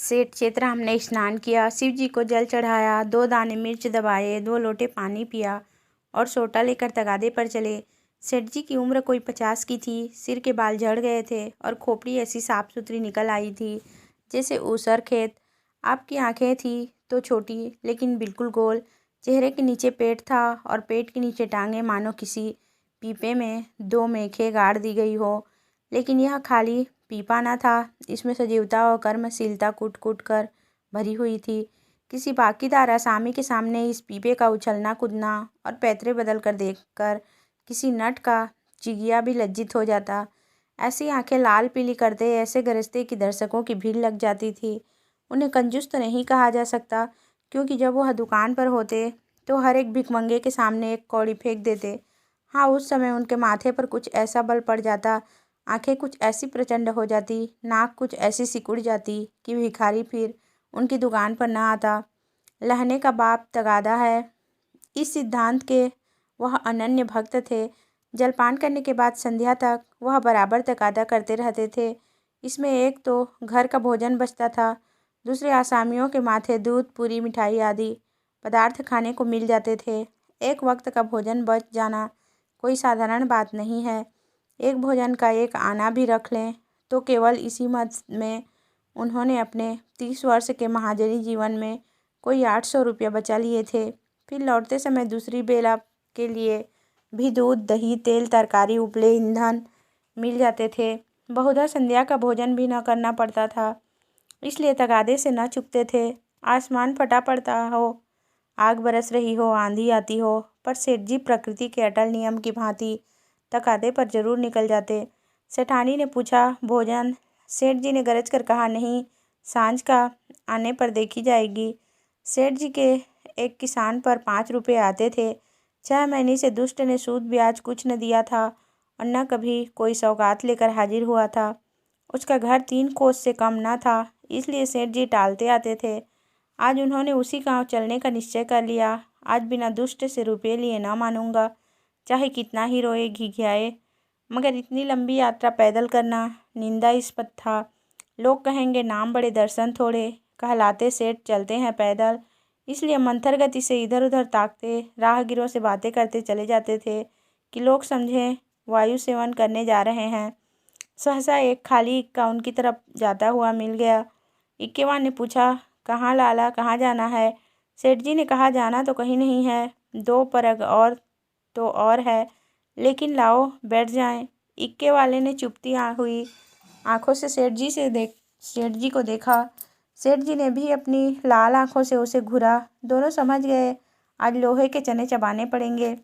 सेठ चेतराम ने स्नान किया, शिव जी को जल चढ़ाया, 2 दाने मिर्च दबाए, 2 लोटे पानी पिया और सोटा लेकर तगादे पर चले। सेठ जी की उम्र कोई 50 की थी। सिर के बाल झड़ गए थे और खोपड़ी ऐसी साफ सुथरी निकल आई थी जैसे ऊसर खेत। आपकी आंखें थी तो छोटी लेकिन बिल्कुल गोल। चेहरे के नीचे पेट था और पेट के नीचे टांगें मानो किसी पीपे में 2 मेखें गाड़ दी गई हो। लेकिन यह खाली पीपा न था, इसमें सजीवता और कर्मशीलता कूट कूट कर भरी हुई थी। किसी बाकीदार आसामी के सामने इस पीपे का उछलना कूदना और पैतरे बदल कर देखकर किसी नट का चिगिया भी लज्जित हो जाता। ऐसी आंखें लाल पीली करते ऐसे गरजते कि दर्शकों की भीड़ लग जाती थी। उन्हें कंजूस तो नहीं कहा जा सकता, क्योंकि जब वह दुकान पर होते तो हर एक भिखमंगे के सामने एक कौड़ी फेंक देते। हाँ, उस समय उनके माथे पर कुछ ऐसा बल पड़ जाता, आंखें कुछ ऐसी प्रचंड हो जाती, नाक कुछ ऐसी सिकुड़ जाती कि भिखारी फिर उनकी दुकान पर न आता। लहने का बाप तगादा है, इस सिद्धांत के वह अनन्य भक्त थे। जलपान करने के बाद संध्या तक वह बराबर तगादा करते रहते थे। इसमें एक तो घर का भोजन बचता था, दूसरे आसामियों के माथे दूध, पूरी, मिठाई आदि पदार्थ खाने को मिल जाते थे। एक वक्त का भोजन बच जाना कोई साधारण बात नहीं है। एक भोजन का एक आना भी रख लें तो केवल इसी मद में उन्होंने अपने 30 वर्ष के महाजनी जीवन में कोई 800 रुपये बचा लिए थे। फिर लौटते समय दूसरी बेला के लिए भी दूध, दही, तेल, तरकारी, उपले, ईंधन मिल जाते थे। बहुधा संध्या का भोजन भी न करना पड़ता था, इसलिए तगादे से न चुकते थे। आसमान फटा पड़ता हो, आग बरस रही हो, आंधी आती हो, पर सेठ जी प्रकृति के अटल नियम की भांति तगादे पर जरूर निकल जाते। सेठानी ने पूछा, भोजन? सेठ जी ने गरज कर कहा, नहीं, सांझ का आने पर देखी जाएगी। सेठ जी के एक किसान पर 5 रुपये आते थे। 6 महीने से दुष्ट ने सूद ब्याज कुछ न दिया था और न कभी कोई सौगात लेकर हाजिर हुआ था। उसका घर 3 कोस से कम न था, इसलिए सेठ जी टालते आते थे। आज उन्होंने उसी गांव चलने का निश्चय कर लिया। आज बिना दुष्ट से रुपये लिए न मानूंगा, चाहे कितना ही रोए घिघियाए। मगर इतनी लंबी यात्रा पैदल करना निंदास्पद था। लोग कहेंगे नाम बड़े दर्शन थोड़े, कहलाते सेठ चलते हैं पैदल। इसलिए मंथर गति से इधर उधर ताकते, राहगीरों से बातें करते चले जाते थे कि लोग समझें वायु सेवन करने जा रहे हैं। सहसा एक खाली इक्का उनकी तरफ जाता हुआ मिल गया। इक्केवान ने पूछा, कहाँ लाला, कहाँ जाना है? सेठ जी ने कहा, जाना तो कहीं नहीं है, 2 परग और तो और है, लेकिन लाओ बैठ जाएं। इक्के वाले ने चुपती हुई आंखों से सेठ जी को देखा। सेठ जी ने भी अपनी लाल आंखों से उसे घूरा। दोनों समझ गए आज लोहे के चने चबाने पड़ेंगे।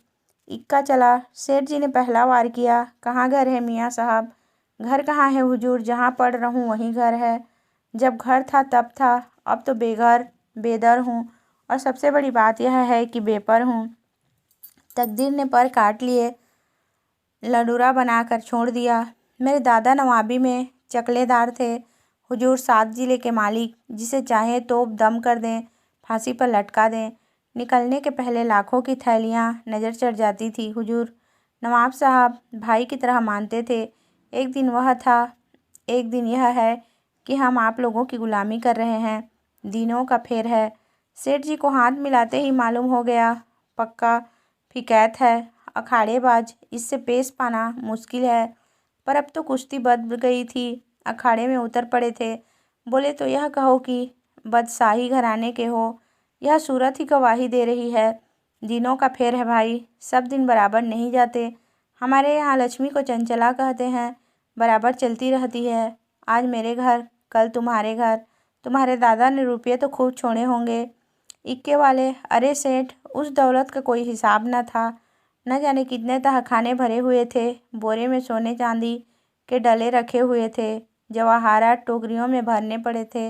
इक्का चला। सेठ जी ने पहला वार किया, कहाँ घर है मियाँ साहब? घर कहाँ है हुजूर, जहाँ पढ़ रहूँ वहीं घर है। जब घर था तब था, अब तो बेघर बेदर हूँ, और सबसे बड़ी बात यह है कि बेपर हूँ। तकदीर ने पर काट लिए, लडूरा बनाकर छोड़ दिया। मेरे दादा नवाबी में चकलेदार थे, हुजूर 7 जिले के मालिक, जिसे चाहे तोप दम कर दें, फांसी पर लटका दें। निकलने के पहले लाखों की थैलियाँ नज़र चढ़ जाती थी। हुजूर नवाब साहब भाई की तरह मानते थे। एक दिन वह था, एक दिन यह है कि हम आप लोगों की गुलामी कर रहे हैं। दिनों का फेर है। सेठ जी को हाथ मिलाते ही मालूम हो गया, पक्का फिकैत है, अखाड़ेबाज, इससे पेश पाना मुश्किल है। पर अब तो कुश्ती बद गई थी, अखाड़े में उतर पड़े थे। बोले तो यह कहो कि बदशाही घराने के हो। यह सूरत ही गवाही दे रही है। दिनों का फेर है भाई, सब दिन बराबर नहीं जाते। हमारे यहाँ लक्ष्मी को चंचला कहते हैं, बराबर चलती रहती है। आज मेरे घर, कल तुम्हारे घर। तुम्हारे दादा ने रुपये तो खूब छोड़े होंगे। इक्के वाले, अरे सेठ, उस दौलत का कोई हिसाब न था। न जाने कितने तहखाने भरे हुए थे, बोरे में सोने चांदी के डले रखे हुए थे, जवाहरात टोकरियों में भरने पड़े थे।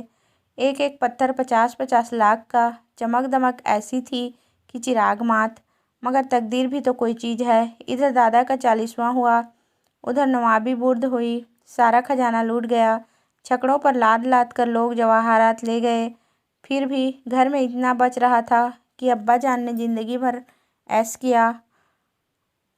एक एक पत्थर 50-50 लाख का। चमक दमक ऐसी थी कि चिराग मात। मगर तकदीर भी तो कोई चीज़ है। इधर दादा का 40वां हुआ, उधर नवाबी बुर्द हुई, सारा खजाना लूट गया। छकड़ों पर लाद लाद कर लोग जवाहरात ले गए। फिर भी घर में इतना बच रहा था कि अब्बा जान ने जिंदगी भर ऐश किया,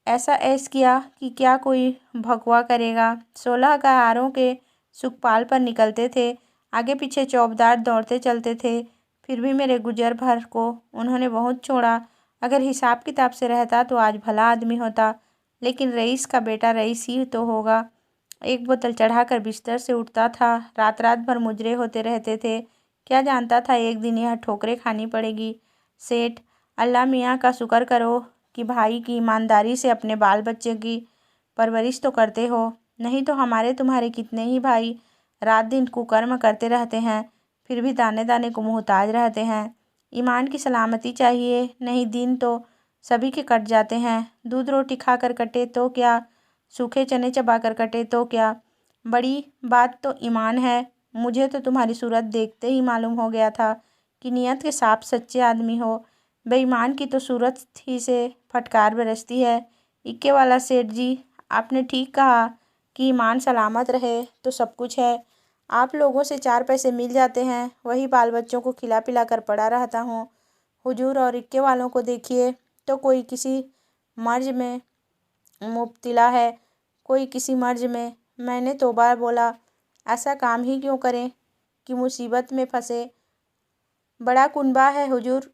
ऐसा ऐश किया कि क्या कोई भगवा करेगा। 16 कहारों के सुखपाल पर निकलते थे। आगे पीछे चौबदार दौड़ते चलते थे, फिर भी मेरे गुजर भर को उन्होंने बहुत छोड़ा। अगर हिसाब किताब से रहता तो आज भला आदमी होता, लेकिन रईस का बेटा रईस ही तो होगा। एक बोतल चढ़ाकर बिस्तर से उठता था, रात रात भर मुजरे होते रहते थे। क्या जानता था एक दिन यह ठोकरें खानी पड़ेगी। सेठ, अल्लाह मियाँ का शुक्र करो कि भाई की ईमानदारी से अपने बाल बच्चे की परवरिश तो करते हो, नहीं तो हमारे तुम्हारे कितने ही भाई रात दिन कुकर्म करते रहते हैं, फिर भी दाने दाने को मोहताज रहते हैं। ईमान की सलामती चाहिए, नहीं दिन तो सभी के कट जाते हैं। दूध रोटी खाकर कटे तो क्या, सूखे चने चबाकर कटे तो क्या, बड़ी बात तो ईमान है। मुझे तो तुम्हारी सूरत देखते ही मालूम हो गया था कि नियत के साफ सच्चे आदमी हो। बेईमान की तो सूरत ही से फटकार बरसती है। इक्के वाला सेठ जी, आपने ठीक कहा कि ईमान सलामत रहे तो सब कुछ है। आप लोगों से 4 पैसे मिल जाते हैं, वही बाल बच्चों को खिला पिला कर पड़ा रहता हूँ। हुजूर और इक्के वालों को देखिए तो कोई किसी मर्ज में मुब्तला है, कोई किसी मर्ज में। मैंने तौबा बोला, ऐसा काम ही क्यों करें कि मुसीबत में फंसे। बड़ा कुनबा है हुजूर,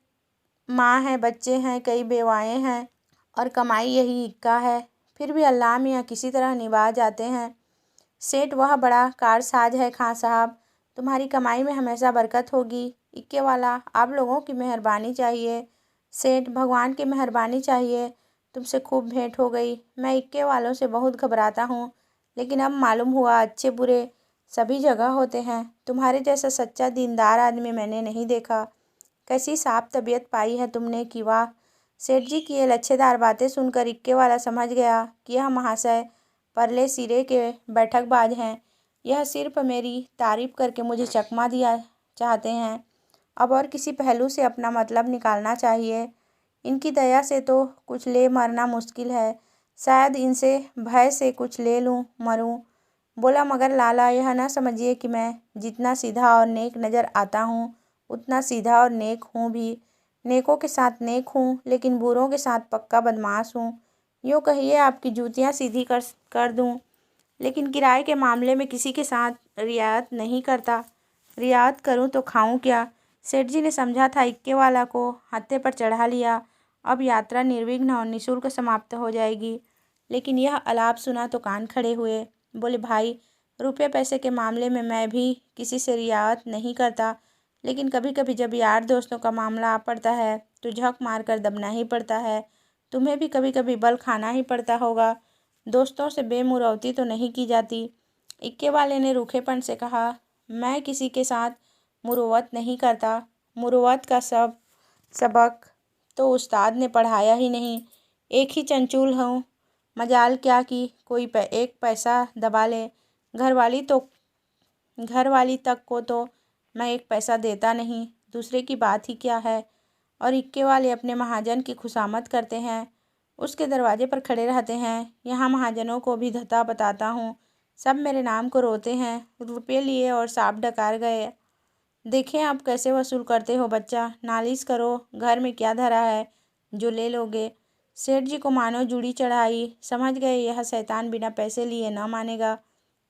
माँ है, बच्चे हैं, कई बेवाएँ हैं और कमाई यही इक्का है, फिर भी अल्लाह मियाँ किसी तरह निभा जाते हैं। सेठ, वह बड़ा कारसाज है खां साहब, तुम्हारी कमाई में हमेशा बरकत होगी। इक्के वाला, आप लोगों की मेहरबानी चाहिए। सेठ, भगवान की मेहरबानी चाहिए, तुमसे खूब भेंट हो गई। मैं इक्के वालों से बहुत घबराता हूँ, लेकिन अब मालूम हुआ अच्छे बुरे सभी जगह होते हैं। तुम्हारे जैसा सच्चा दीनदार आदमी मैंने नहीं देखा। कैसी साफ तबीयत पाई है तुमने कि वाह। सेठ जी की ये लच्छेदार बातें सुनकर इक्के वाला समझ गया कि यह महाशय परले सिरे के बैठकबाज हैं। यह सिर्फ मेरी तारीफ करके मुझे चकमा दिया चाहते हैं। अब और किसी पहलू से अपना मतलब निकालना चाहिए। इनकी दया से तो कुछ ले मरना मुश्किल है, शायद इनसे भय से कुछ ले लूँ मरूँ। बोला, मगर लाला, यह न समझिए कि मैं जितना सीधा और नेक नज़र आता हूँ उतना सीधा और नेक हूँ भी। नेकों के साथ नेक हूँ, लेकिन बुरों के साथ पक्का बदमाश हूँ। यूँ कहिए आपकी जूतियाँ सीधी कर दूँ, लेकिन किराए के मामले में किसी के साथ रियायत नहीं करता। रियायत करूँ तो खाऊँ क्या। सेठ जी ने समझा था इक्के वाला को हत्थे पर चढ़ा लिया, अब यात्रा निर्विघ्न और निःशुल्क समाप्त हो जाएगी। लेकिन यह आलाप सुना तो कान खड़े हुए। बोले, भाई, रुपये पैसे के मामले में मैं भी किसी से रियायत नहीं करता, लेकिन कभी कभी जब यार दोस्तों का मामला आ पड़ता है तो झक मार कर दबना ही पड़ता है। तुम्हें भी कभी कभी बल खाना ही पड़ता होगा। दोस्तों से बेमुरौती तो नहीं की जाती। इक्के वाले ने रूखेपन से कहा, मैं किसी के साथ मुरुवत नहीं करता। मुरुवत का सबक तो उस्ताद ने पढ़ाया ही नहीं। एक ही चंचूल हूँ, मजाल क्या कि कोई एक पैसा दबा ले। घरवाली तक को तो मैं एक पैसा देता नहीं, दूसरे की बात ही क्या है। और इक्के वाले अपने महाजन की खुशामद करते हैं, उसके दरवाजे पर खड़े रहते हैं। यहाँ महाजनों को भी धता बताता हूँ, सब मेरे नाम को रोते हैं। रुपये लिए और सांप डकार गए। देखें आप कैसे वसूल करते हो बच्चा, नालिश करो, घर में क्या धरा है जो ले लोगे। सेठ जी को मानो जूड़ी चढ़ाई, समझ गए यह शैतान बिना पैसे लिए न मानेगा।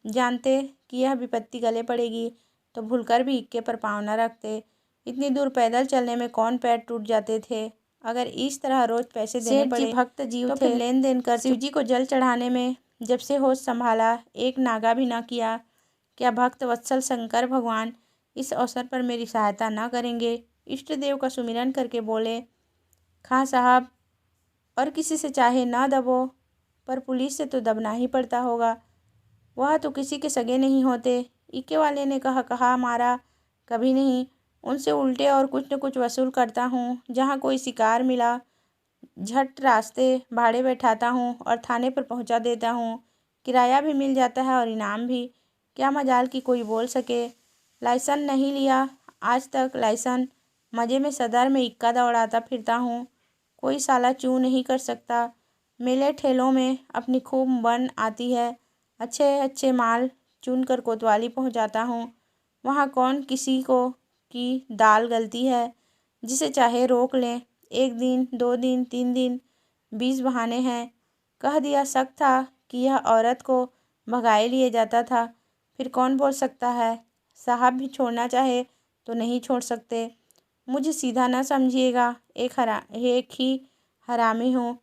जानते कि यह विपत्ति गले पड़ेगी तो भूलकर भी इक्के पर पाँव न रखते। इतनी दूर पैदल चलने में कौन पैर टूट जाते थे। अगर इस तरह रोज पैसे देने पड़े भक्त जीव तो फिर लेन देन कर शिव जी को जल चढ़ाने में जब से होश संभाला एक नागा भी न किया। क्या भक्त वत्सल शंकर भगवान इस अवसर पर मेरी सहायता न करेंगे। इष्ट देव का सुमिरन करके बोले, खां साहब, और किसी से चाहे न दबो, पर पुलिस से तो दबना ही पड़ता होगा, वह तो किसी के सगे नहीं होते। इक्के वाले ने कहा मारा कभी नहीं, उनसे उल्टे और कुछ न कुछ वसूल करता हूँ। जहाँ कोई शिकार मिला झट रास्ते भाड़े बैठाता हूँ और थाने पर पहुँचा देता हूँ। किराया भी मिल जाता है और इनाम भी। क्या मजाल कि कोई बोल सके। लाइसेंस नहीं लिया आज तक, लाइसेंस मज़े में सदर में इक्का दौड़ाता फिरता हूँ, कोई साला चू नहीं कर सकता। मेले ठेलों में अपनी खूब बन आती है, अच्छे अच्छे माल चुन कर कोतवाली पहुँचाता हूँ। वहाँ कौन किसी को की दाल गलती है, जिसे चाहे रोक लें। 1 दिन 2 दिन 3 दिन 20 बहाने हैं। कह दिया शक था कि यह औरत को भगाए लिए जाता था, फिर कौन बोल सकता है। साहब भी छोड़ना चाहे तो नहीं छोड़ सकते। मुझे सीधा न समझिएगा, एक ही हरामी हूँ।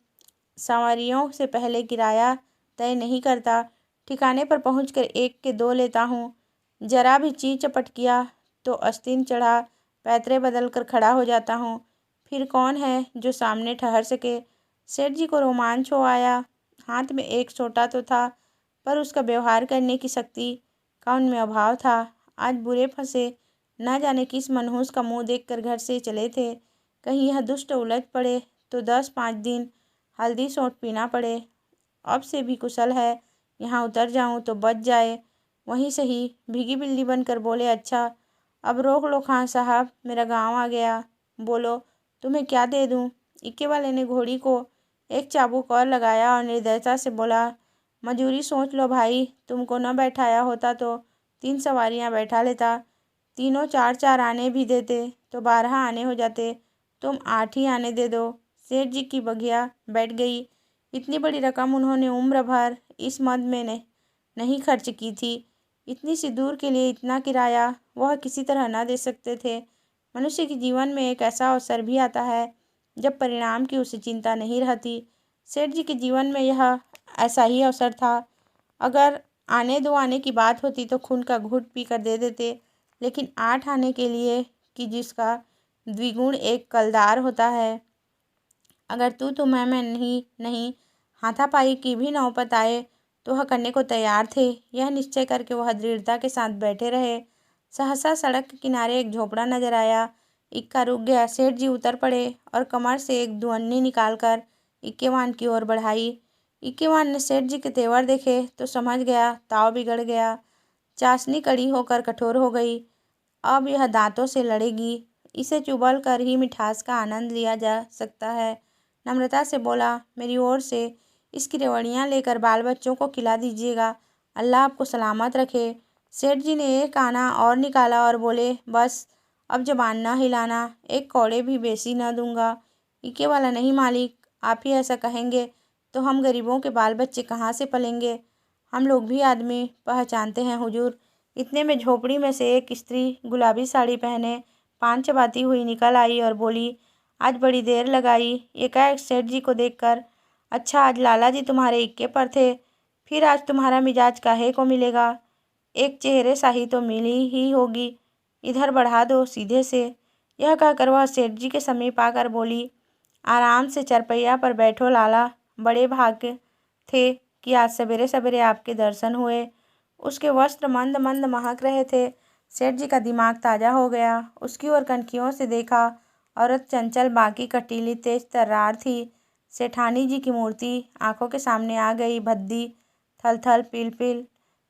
सवारियों से पहले किराया तय नहीं करता, ठिकाने पर पहुंचकर एक के दो लेता हूँ। जरा भी ची चपट किया तो आस्तीन चढ़ा पैतरे बदल कर खड़ा हो जाता हूँ। फिर कौन है जो सामने ठहर सके। सेठ जी को रोमांच हो आया। हाथ में एक सोटा तो था, पर उसका व्यवहार करने की शक्ति का उनमें अभाव था। आज बुरे फंसे, न जाने किस मनहूस का मुंह देखकर घर से चले थे। कहीं यह दुष्ट उलझ पड़े तो 10-5 दिन हल्दी सोंठ पीना पड़े। अब से भी कुशल है यहाँ उतर जाऊँ तो बच जाए। वहीं सही भीगी बिल्ली बनकर बोले, अच्छा अब रोक लो खान साहब, मेरा गांव आ गया। बोलो तुम्हें क्या दे दूं। इक्के वाले ने घोड़ी को एक चाबुक और लगाया और निर्दयता से बोला, मजूरी सोच लो भाई, तुमको न बैठाया होता तो 3 सवारियां बैठा लेता। तीनों 4-4 आने भी देते तो 12 आने हो जाते। तुम 8 ही आने दे दो। सेठ जी की बगिया बैठ गई। इतनी बड़ी रकम उन्होंने उम्र भर इस मद में नहीं खर्च की थी। इतनी सी दूर के लिए इतना किराया वह किसी तरह न दे सकते थे। मनुष्य के जीवन में एक ऐसा अवसर भी आता है जब परिणाम की उसे चिंता नहीं रहती। सेठ जी के जीवन में यह ऐसा ही अवसर था। अगर आने 2 आने की बात होती तो खून का घूंट पी कर दे देते, लेकिन 8 आने के लिए कि जिसका द्विगुण एक कलदार होता है। अगर तू मैं नहीं हाथापाई की भी नौबत आए तो वह करने को तैयार थे। यह निश्चय करके वह दृढ़ता के साथ बैठे रहे। सहसा सड़क के किनारे एक झोपड़ा नजर आया। इक्का रुक गया। सेठ जी उतर पड़े और कमर से एक दुअन्नी निकालकर इक्केवान की ओर बढ़ाई। इक्केवान ने सेठ जी के तेवर देखे तो समझ गया ताव बिगड़ गया। चाशनी कड़ी होकर कठोर हो गई। अब यह दांतों से लड़ेगी। इसे चुबल कर ही मिठास का आनंद लिया जा सकता है। नम्रता से बोला, मेरी ओर से इसकी रेवड़ियाँ लेकर बाल बच्चों को खिला दीजिएगा। अल्लाह आपको सलामत रखे। सेठ जी ने एक आना और निकाला और बोले, बस अब जबान न हिलाना, एक कौड़े भी बेसी न दूंगा। इके वाला, नहीं मालिक, आप ही ऐसा कहेंगे तो हम गरीबों के बाल बच्चे कहाँ से पलेंगे। हम लोग भी आदमी पहचानते हैं हुजूर। इतने में झोपड़ी में से एक स्त्री गुलाबी साड़ी पहने पान चबाती हुई निकल आई और बोली, आज बड़ी देर लगाई एकाएक सेठ जी को देखकर। अच्छा, आज लाला जी तुम्हारे इक्के पर थे, फिर आज तुम्हारा मिजाज काहे को मिलेगा। एक चेहरे शाही तो मिली ही होगी, इधर बढ़ा दो सीधे से। यह कहकर वह सेठ जी के समीप आकर बोली, आराम से चरपैया पर बैठो लाला, बड़े भाग्य थे कि आज सवेरे सवेरे आपके दर्शन हुए। उसके वस्त्र मंद मंद महक रहे थे। सेठ जी का दिमाग ताज़ा हो गया। उसकी ओर कनखियों से देखा। औरत चंचल, बाकी कटीली, तेज तर्रार थी। सेठानी जी की मूर्ति आंखों के सामने आ गई। भद्दी, थल-थल, पिल-पिल,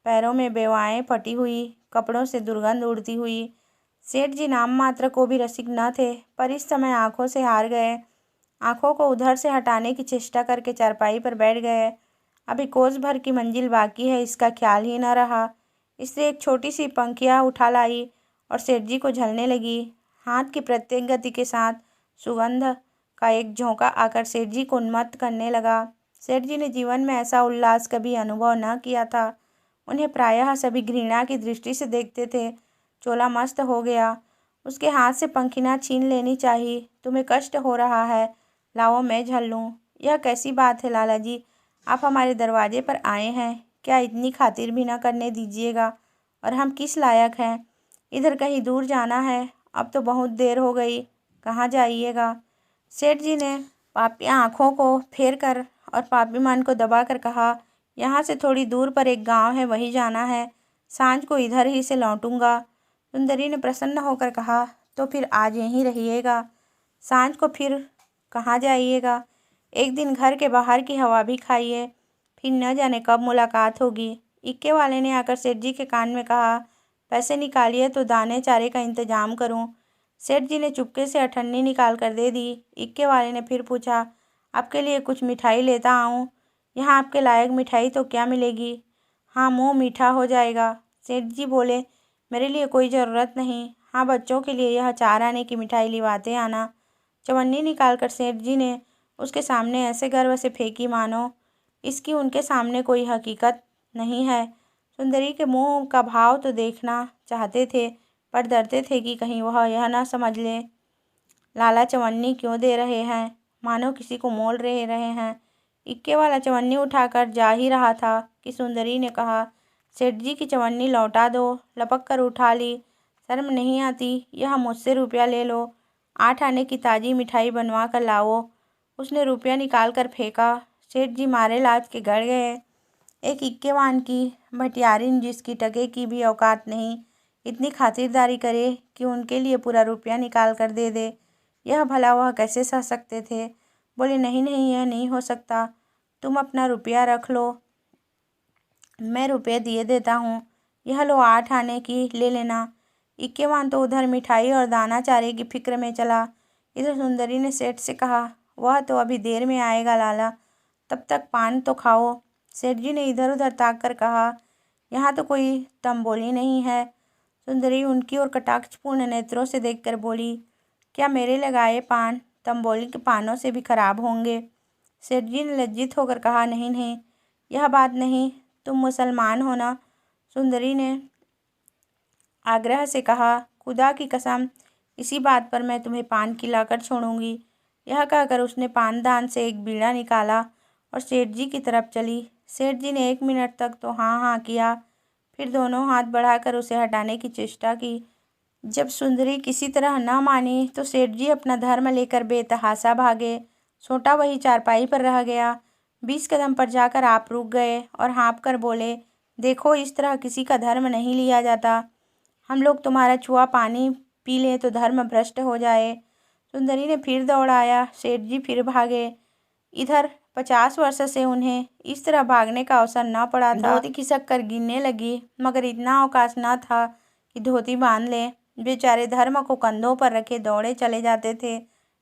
पैरों में बेवाएं फटी हुई, कपड़ों से दुर्गंध उड़ती हुई। सेठ जी नाम मात्र को भी रसिक न थे, पर इस समय आंखों से हार गए। आंखों को उधर से हटाने की चेष्टा करके चारपाई पर बैठ गए। अभी कोस भर की मंजिल बाकी है, इसका ख्याल ही न रहा। इसलिए एक छोटी सी पंखिया उठा लाई और सेठ जी को झलने लगी। हाथ की प्रत्येक गति के साथ सुगंध का एक झोंका आकर सेठ जी को उन्मत्त करने लगा। सेठ जी ने जीवन में ऐसा उल्लास कभी अनुभव न किया था। उन्हें प्रायः सभी घृणा की दृष्टि से देखते थे। चोला मस्त हो गया। उसके हाथ से पंखिना छीन लेनी चाहिए। तुम्हें कष्ट हो रहा है, लाओ मैं झल लूँ। यह कैसी बात है लाला जी, आप हमारे दरवाजे पर आए हैं, क्या इतनी खातिर भी न करने दीजिएगा। और हम किस लायक हैं। इधर कहीं दूर जाना है, अब तो बहुत देर हो गई, कहाँ जाइएगा। सेठ जी ने पापी आँखों को फेर कर और पापी मन को दबाकर कहा, यहाँ से थोड़ी दूर पर एक गांव है, वहीं जाना है। सांझ को इधर ही से लौटूंगा। सुंदरी ने प्रसन्न होकर कहा, तो फिर आज यहीं रहिएगा, सांझ को फिर कहाँ जाइएगा। एक दिन घर के बाहर की हवा भी खाइए, फिर न जाने कब मुलाकात होगी। इक्के वाले ने आकर सेठ जी के कान में कहा, पैसे निकालिए तो दाने चारे का इंतजाम करूं। सेठ जी ने चुपके से अठन्नी निकाल कर दे दी। इक्के वाले ने फिर पूछा, आपके लिए कुछ मिठाई लेता आऊँ। यहाँ आपके लायक मिठाई तो क्या मिलेगी। हाँ, मुँह मीठा हो जाएगा। सेठ जी बोले, मेरे लिए कोई ज़रूरत नहीं। हाँ, बच्चों के लिए यह 4 आने की मिठाई लिवाते आना। चवन्नी निकालकर सेठ जी ने उसके सामने ऐसे गर्व से फेंकी मानो इसकी उनके सामने कोई हकीकत नहीं है। सुंदरी के मुंह का भाव तो देखना चाहते थे, पर डरते थे कि कहीं वह यह न समझ ले लाला चवन्नी क्यों दे रहे हैं, मानो किसी को मोल रहे हैं। इक्के वाला चवन्नी उठाकर जा ही रहा था कि सुंदरी ने कहा, सेठ जी की चवन्नी लौटा दो। लपक कर उठा ली। शर्म नहीं आती? यह मुझसे रुपया ले लो, 8 आने की ताज़ी मिठाई बनवा कर लाओ। उसने रुपया निकाल कर फेंका। सेठ जी मारे लाज के गड़ गए। एक इक्केवान की भटियारिन जिसकी टके की भी औकात नहीं, इतनी खातिरदारी करे कि उनके लिए पूरा रुपया निकाल कर दे दे, यह भला वह कैसे सह सकते थे। बोले, नहीं नहीं, यह नहीं हो सकता, तुम अपना रुपया रख लो, मैं रुपये दिए देता हूँ। यह लो 8 आने की, ले लेना। इक्केवान तो उधर मिठाई और दाना चारे की फिक्र में चला। इधर सुंदरी ने सेठ से कहा, वह तो अभी देर में आएगा लाला, तब तक पान तो खाओ। सेठ जी ने इधर उधर ताक कर कहा, यहाँ तो कोई तंबोली नहीं है। सुंदरी उनकी ओर कटाक्षपूर्ण नेत्रों से देखकर बोली, क्या मेरे लगाए पान तंबोली के पानों से भी खराब होंगे? सेठ जी ने लज्जित होकर कहा, नहीं नहीं, यह बात नहीं, तुम मुसलमान हो ना? सुंदरी ने आग्रह से कहा, खुदा की कसम, इसी बात पर मैं तुम्हें पान खिलाकर छोड़ूंगी। यह कहकर उसने पानदान से एक बीड़ा निकाला और सेठ जी की तरफ चली। सेठ जी ने 1 मिनट तक तो हाँ हाँ किया, फिर दोनों हाथ बढ़ाकर उसे हटाने की चेष्टा की। जब सुंदरी किसी तरह न मानी तो सेठ जी अपना धर्म लेकर बेतहाशा भागे। छोटा वही चारपाई पर रह गया। 20 कदम पर जाकर आप रुक गए और हाँफ कर बोले, देखो, इस तरह किसी का धर्म नहीं लिया जाता। हम लोग तुम्हारा छुआ पानी पी लें तो धर्म भ्रष्ट हो जाए। सुंदरी ने फिर दौड़ाया। सेठ जी फिर भागे। इधर 50 वर्ष से उन्हें इस तरह भागने का अवसर न पड़ा था। धोती खिसक कर गिरने लगी, मगर इतना अवकाश न था कि धोती बांध ले। बेचारे धर्म को कंधों पर रखे दौड़े चले जाते थे।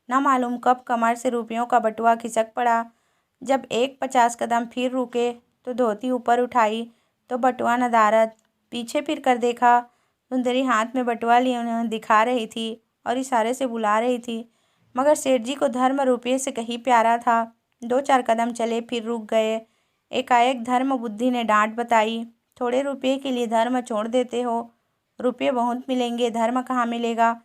न मालूम कब कमर से रुपयों का बटुआ खिसक पड़ा। जब 50 कदम फिर रुके तो धोती ऊपर उठाई तो बटुआ नदारद। पीछे फिर कर देखा, सुंदरी हाथ में बटुआ लिए उन्हें दिखा रही थी और इशारे से बुला रही थी, मगर सेठ जी को धर्म रुपये से कहीं प्यारा था। 2-4 कदम चले, फिर रुक गए। एकाएक धर्म बुद्धि ने डांट बताई, थोड़े रुपये के लिए धर्म छोड़ देते हो? रुपये बहुत मिलेंगे, धर्म कहाँ मिलेगा?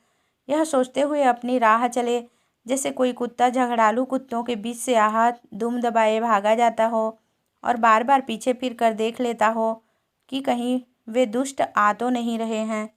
यह सोचते हुए अपनी राह चले, जैसे कोई कुत्ता झगड़ालू कुत्तों के बीच से आहत दुम दबाए भागा जाता हो और बार बार पीछे फिर कर देख लेता हो कि कहीं वे दुष्ट आ तो नहीं रहे हैं।